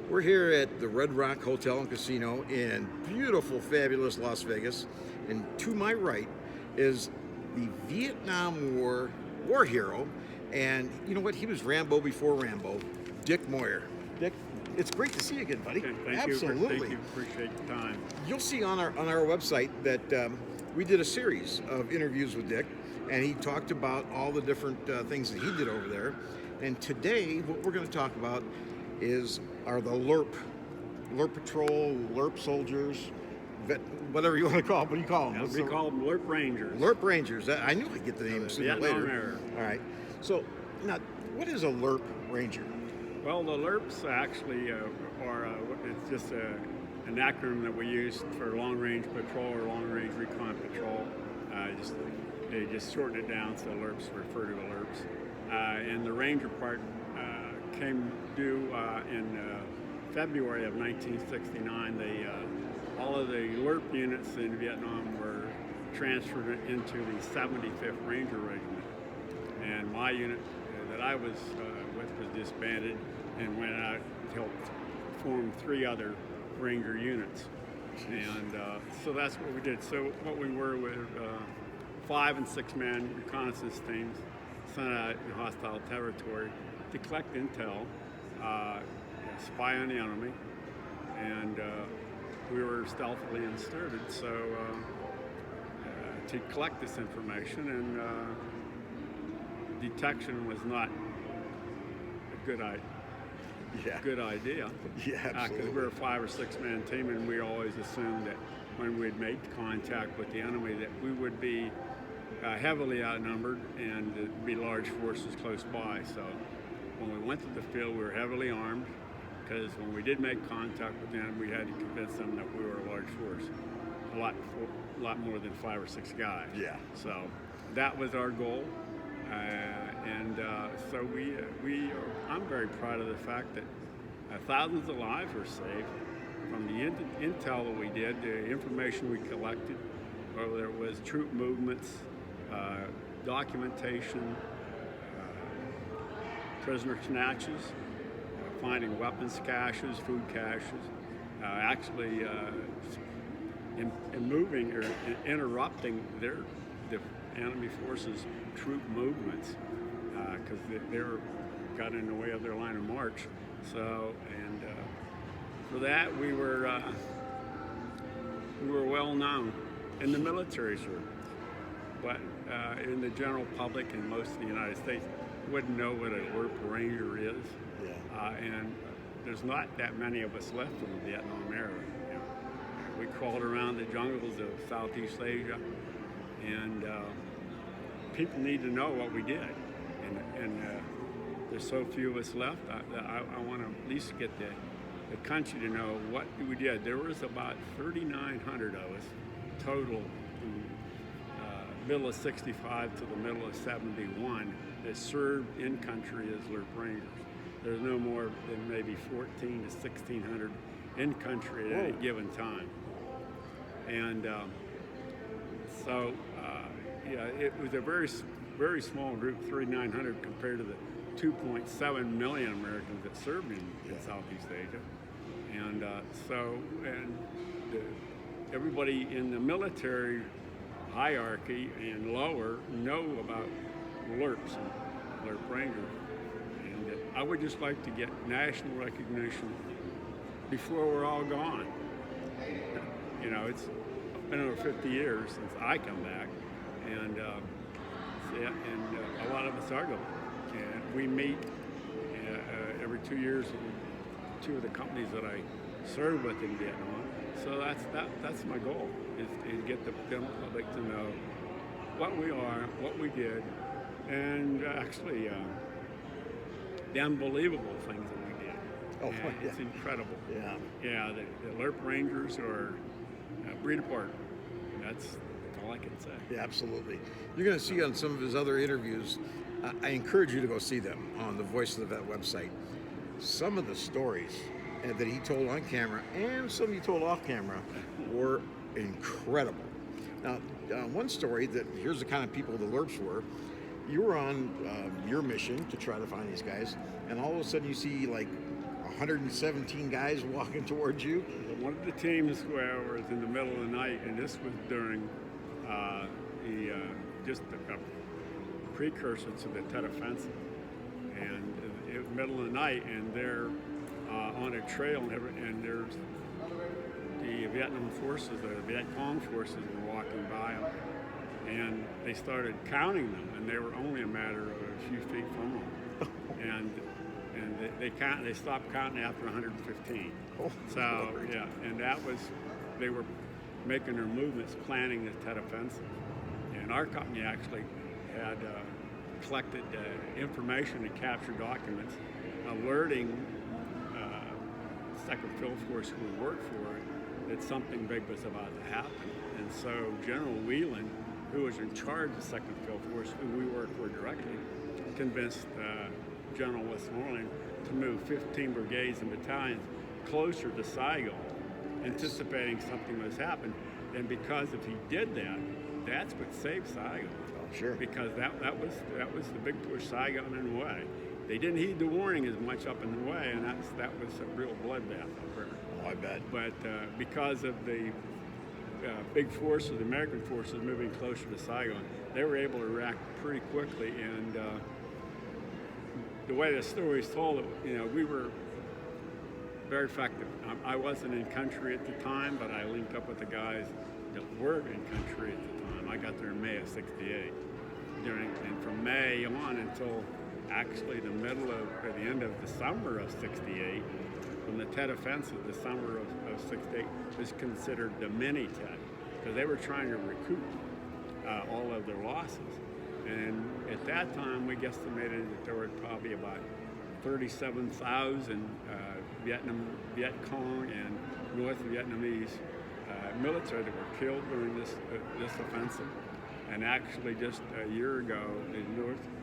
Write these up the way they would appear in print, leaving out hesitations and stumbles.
We're here at the Red Rock Hotel and Casino in beautiful, fabulous Las Vegas. And to my right is the Vietnam War hero. And you know what? He was Rambo before Rambo, Dick Moyer. Dick, it's great to see you again, buddy. Okay, thank Absolutely. you. Thank you. Appreciate the time. You'll see on our website that we did a series of interviews with Dick, and he talked about all the different things that he did over there. And today, what we're going to talk about are the LRP Patrol, LRP soldiers, whatever you want to call them. What do you call them? We call them LRP Rangers. LRP Rangers. I knew I'd get the name sooner or later. Era. All right. So now, what is a LRP Ranger? Well, the LRPs actually it's just an acronym that we use for long-range patrol or long-range recon patrol. They just shorten it down, so LRPs refer to the LRPs. And the Ranger part came due in February of 1969. All of the LRP units in Vietnam were transferred into the 75th Ranger Regiment. And my unit that I was with was disbanded and went out to help form 3 other Ranger units. And so that's what we did. So what we were 5 and 6 man reconnaissance teams sent out in hostile territory to collect intel, spy on the enemy, and we were stealthily inserted. So to collect this information, and detection was not a good idea. Yeah. Good idea. Yeah, absolutely. Because we're a 5 or 6 man team, and we always assumed that when we'd make contact with the enemy, that we would be heavily outnumbered and there'd be large forces close by. So when we went to the field, we were heavily armed, because when we did make contact with them, we had to convince them that we were a large force, a lot more than 5 or 6 guys. Yeah. So that was our goal. So I'm very proud of the fact that thousands of lives were saved from the intel that we did, the information we collected, whether it was troop movements, documentation, prisoner snatches, finding weapons caches, food caches, moving or interrupting the enemy forces' troop movements, because they got in the way of their line of march. So, and for that, we were well known in the military, sir. But in the general public and most of the United States wouldn't know what a LRP Ranger is. Yeah. And there's not that many of us left from the Vietnam era. You know, we crawled around the jungles of Southeast Asia, and people need to know what we did. And there's so few of us left. I want to at least get the country to know what we did. There was about 3,900 of us total from middle of 65 to the middle of 71 that served in country as LRP Rangers. There's no more than maybe 14 to 1,600 in country at any given time. And it was a very, very small group, 3,900 compared to the 2.7 million Americans that served in Southeast Asia. And everybody in the military hierarchy and lower know about LRPs and LRP Rangers. And I would just like to get national recognition before we're all gone. You know, it's been over 50 years since I come back, and a lot of us are going. And we meet every 2 years in 2 of the companies that I served with in Vietnam. So that's my goal, is to get the general public to know what we are, what we did, and actually the unbelievable things that we did. Oh, yeah. It's incredible. Yeah. Yeah, the LRP Rangers are a breed apart. That's all I can say. Yeah, absolutely. You're going to see on some of his other interviews, I encourage you to go see them on the Voice of the Vet website. Some of the stories that he told on camera and some he told off camera were incredible. Now, one story here's the kind of people the LRPs were. You were on your mission to try to find these guys, and all of a sudden you see like 117 guys walking towards you. One of the teams where was in the middle of the night, and this was during just a precursor to the Tet Offensive, and it was middle of the night, and they're on a trail, and there's the Vietnam forces, the Viet Cong forces were walking by them, and they started counting them, and they were only a matter of a few feet from them, and they stopped counting after 115. Oh, so Lord. yeah, and that was, they were making their movements, planning the Tet Offensive, and our company actually had collected information and captured documents alerting Second Field Force who we worked for that something big was about to happen. And so General Whelan, who was in charge of Second Field Force, who we worked for directly, convinced General Westmoreland to move 15 brigades and battalions closer to Saigon, anticipating something was happening. And because if he did that, that's what saved Saigon. Oh, sure. Because that was the big push, Saigon in the way. They didn't heed the warning as much up in the way, and that was a real bloodbath up there. Oh, I bet. But because of the big forces, the American forces moving closer to Saigon, they were able to react pretty quickly. And the way the story is told, we were very effective. I wasn't in country at the time, but I linked up with the guys that were in country at the time. I got there in May of '68. And from May on until actually the end of the summer of '68, from the Tet Offensive, the summer of '68 was considered the mini Tet, because they were trying to recoup all of their losses. And at that time, we guesstimated that there were probably about 37,000 Viet Cong and North Vietnamese military that were killed during this offensive. And actually, just a year ago, the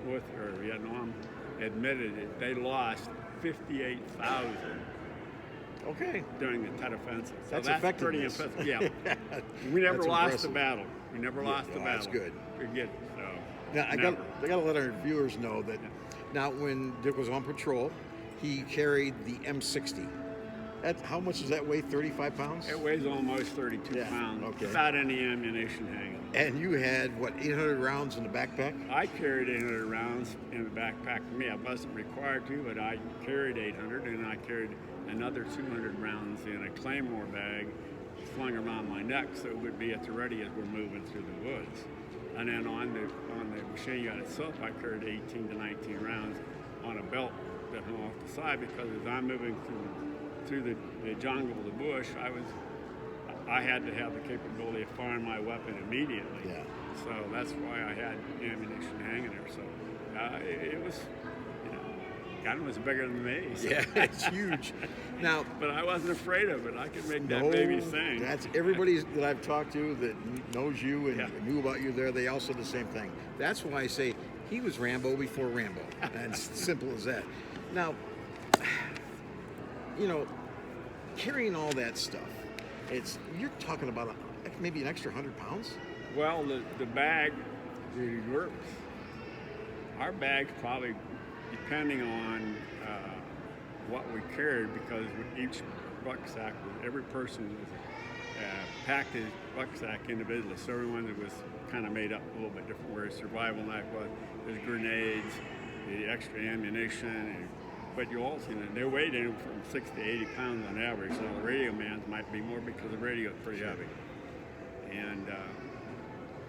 North Vietnam admitted that they lost 58,000. Okay. During the Tet Offensive. So That's pretty effectiveness. impressive. Yeah. We never That's lost impressive. the battle. We never lost the battle. That's good. Good. So, Now, I got to let our viewers know that now when Dick was on patrol, he carried the M60. How much does that weigh? 35 pounds? It weighs almost 32 pounds okay. without any ammunition hanging. And you had, what, 800 rounds in the backpack? I carried 800 rounds in the backpack for me. I wasn't required to, but I carried 800, and I carried another 200 rounds in a Claymore bag slung around my neck, so it would be at the ready as we're moving through the woods. And then on the machine gun itself, I carried 18 to 19 rounds on a belt that hung off the side, because as I'm moving through the jungle, the bush, I had to have the capability of firing my weapon immediately. Yeah. So that's why I had ammunition hanging there. So it was, gun was bigger than me. So. Yeah, it's huge. Now, but I wasn't afraid of it. I could make that baby sing. That's everybody that I've talked to that knows you and knew about you there. They all said the same thing. That's why I say he was Rambo before Rambo. And it's simple as that. Now, carrying all that stuff, you're talking about maybe an extra 100 pounds? Well, the bag, our bags probably, depending on what we carried, because with each rucksack, every person was packed his rucksack individually, so everyone was kind of made up a little bit different, where survival knife was, there's grenades, the extra ammunition, but you also, they weighed in from 60 to 80 pounds on average. So the radio mans might be more, because the radio is pretty heavy. And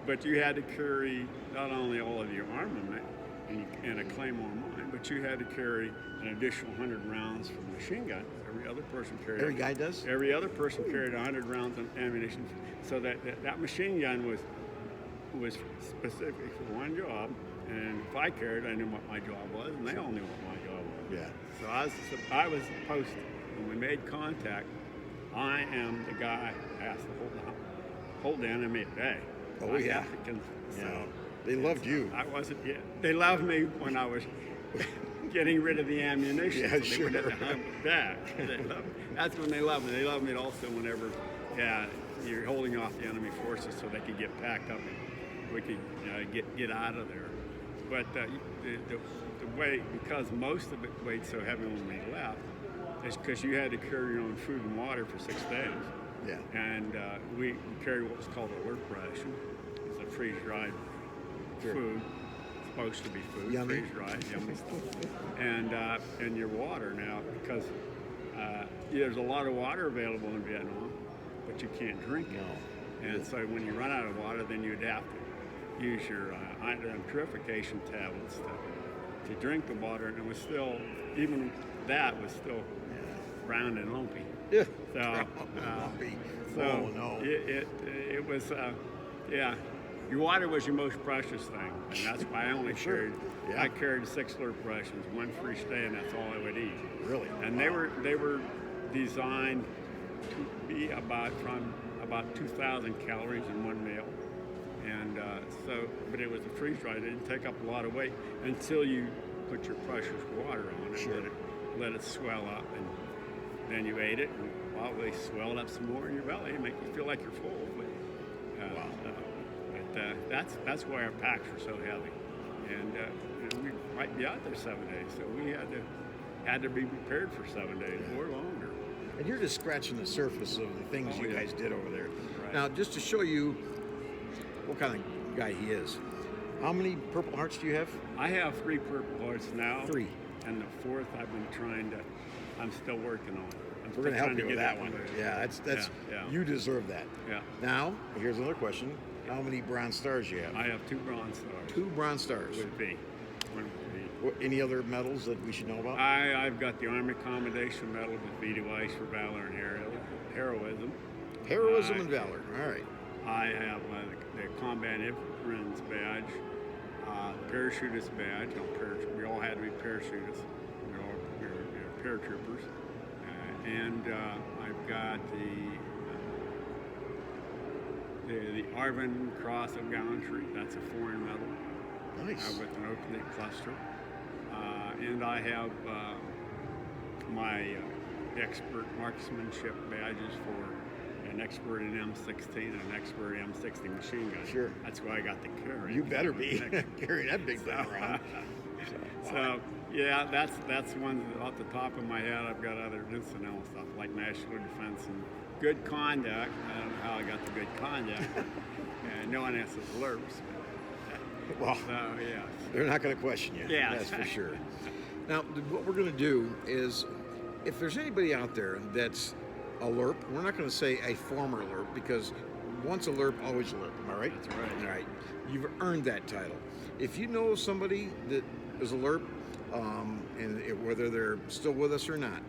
but you had to carry not only all of your armament and a Claymore mine, but you had to carry an additional 100 rounds for the machine gun. Every other person carried. Every guy does? Every other person carried 100 rounds of ammunition. So that machine gun was specific for one job. And if I carried, I knew what my job was, and they all knew what my job was. Yeah. So I was supposed to, when we made contact, I am the guy who has to hold the enemy at bay. Oh, yeah. So they loved you. I wasn't yet. They loved me when I was getting rid of the ammunition. Yeah, so they sure. wouldn't have to hunt me back. That's when they loved me. They loved me also whenever you're holding off the enemy forces so they could get packed up and we could get out of there. But the way, because most of it weighed so heavy when we left, is because you had to carry your own food and water for 6 days. Yeah. And we carried what was called a LRP ration. It's a freeze-dried food. It's supposed to be food. Yummy. Freeze-dried, yummy stuff. And your water now, because there's a lot of water available in Vietnam, but you can't drink it. No. And so when you run out of water, then you'd have to use your iron purification tablets to drink the water. And it was still, even that was still round and lumpy. Yeah. So, Oh no. it was, yeah. Your water was your most precious thing, and that's why I only Sure. carried. Yeah. I carried 6 LRP rations, one for each day, and that's all I would eat. Really? And Wow. they were designed to be about 2,000 calories in one meal, and but it was a freeze dry. It didn't take up a lot of weight until you put your precious water on it. Sure. And let it swell up, and then you ate it. And while they swelled up some more in your belly, make you feel like you're full. But, that's why our packs were so heavy, and we might be out there 7 days, so we had to be prepared for 7 days or longer. And you're just scratching the surface of the things you guys did over there. Right. Now, just to show you what kind of guy he is, how many Purple Hearts do you have? I have 3 Purple Hearts now. 3. And the 4th I'm still working on. We're going to help you with that one. Yeah, that's Yeah. you deserve that. Yeah. Now, here's another question. How many Bronze Stars you have? I have 2 Bronze Stars. 2 Bronze Stars. Would be. One would be. Any other medals that we should know about? I've got the Army Commendation Medal with V device for valor and heroism. Heroism and valor. All right. I have the Combat Veterans Badge, Parachutist Badge. We all had to be parachutists. We were paratroopers. And I've got the Arvin Cross of Gallantry. That's a foreign medal. Nice. With an opening cluster. And I have my expert marksmanship badges for an expert in M16 and an expert M60 machine gun. Sure. That's why I got the carry. You better be carrying that big thing around. So yeah, that's one off the top of my head. I've got other incidental stuff like national defense and good conduct. I don't know how I got the good conduct. And no one asks LRPs. Well, So yeah. they're not going to question you. Yeah. That's for sure. Now, what we're going to do is, if there's anybody out there that's a LRP, we're not going to say a former LRP, because once a LRP, always a LRP. Am I right? That's right. All right. You've earned that title. If you know somebody that is a LRP, whether they're still with us or not,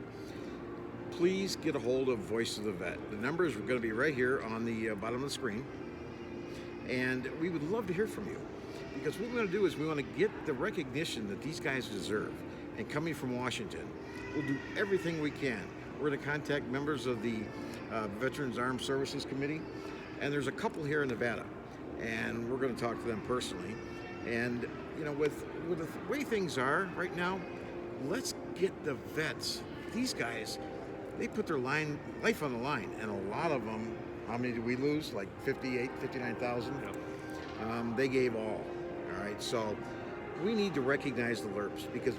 please get a hold of Voice of the Vet. The numbers are going to be right here on the bottom of the screen, and we would love to hear from you, because what we're going to do is we want to get the recognition that these guys deserve. And coming from Washington, we'll do everything we can. We're going to contact members of the Veterans Armed Services Committee, and there's a couple here in Nevada, and we're going to talk to them personally. And with the way things are right now, let's get the vets. These guys, they put their life on the line, and a lot of them, how many did we lose? Like 59,000? Yep. They gave all right, so we need to recognize the LRPs, because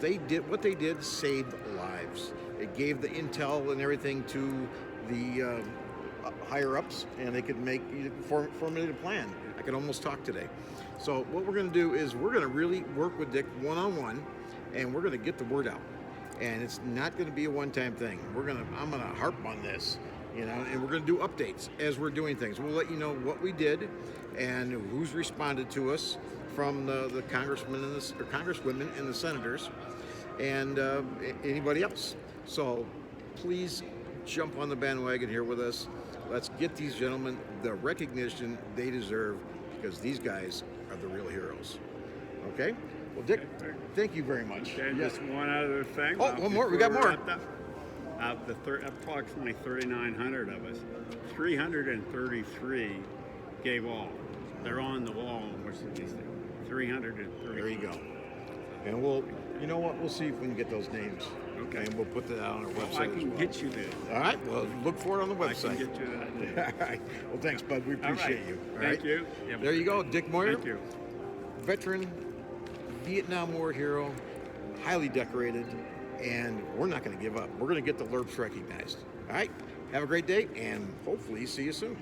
what they did saved lives. It gave the intel and everything to the higher ups, and they could formulate a plan. I could almost talk today. So what we're going to do is we're going to really work with Dick one-on-one, and we're going to get the word out. And it's not going to be a one-time thing. I'm going to harp on this, and we're going to do updates as we're doing things. We'll let you know what we did and who's responded to us from the congressmen or congresswomen and the senators, and anybody else. So please jump on the bandwagon here with us. Let's get these gentlemen the recognition they deserve, because these guys are the real heroes. Okay? Well, Dick, thank you very much. Okay, just one other thing. Oh, one more. We got more. Approximately 3,900 of us, 333 gave all. They're on the wall, which is these things. 330. There you go. And we'll see if we can get those names. Okay. And we'll put that on our website. I can get you there. All right. Well, look for it on the website. I can get you that. All right. Well, thanks, bud. We appreciate you. All right. Thank you. Yep. There you go, Dick Moyer. Thank you. Veteran, Vietnam War hero, highly decorated, and we're not going to give up. We're going to get the LRPs recognized. All right, have a great day, and hopefully see you soon.